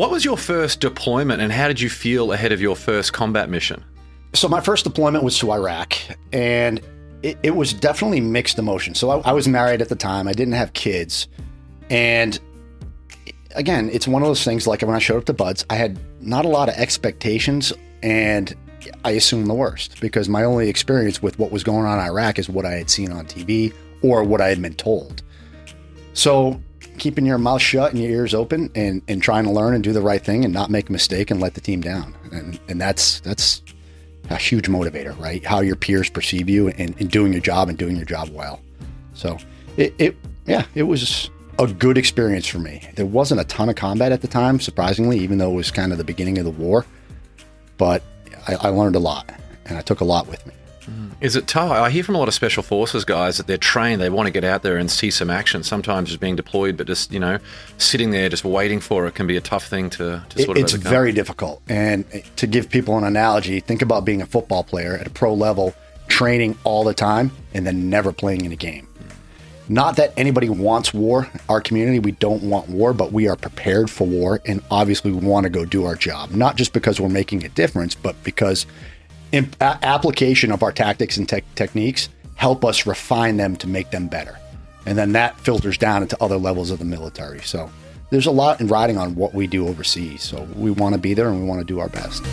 What was your first deployment, and how did you feel ahead of your first combat mission? So my first deployment was to Iraq, and it was definitely mixed emotions. So I was married at the time. I didn't have kids. And again, it's one of those things, like when I showed up to Buds, I had not a lot of expectations, and I assumed the worst because my only experience with what was going on in Iraq is what I had seen on TV or what I had been told. So keeping your mouth shut and your ears open and trying to learn and do the right thing and not make a mistake and let the team down. And that's a huge motivator, right? How your peers perceive you and doing your job and doing your job well. So it was a good experience for me. There wasn't a ton of combat at the time, surprisingly, even though it was kind of the beginning of the war, but I learned a lot and I took a lot with me. Is it tough? I hear from a lot of special forces guys that they're trained, they want to get out there and see some action, sometimes just being deployed, but just, sitting there just waiting for it can be a tough thing to sort of It's overcome. very difficult. And to give people an analogy, think about being a football player at a pro level, training all the time and then never playing in a game. Not that anybody wants war. Our community, we don't want war, but we are prepared for war. And obviously we want to go do our job, not just because we're making a difference, but because application of our tactics and techniques help us refine them to make them better. And then that filters down into other levels of the military. So there's a lot in riding on what we do overseas. So we want to be there and we want to do our best.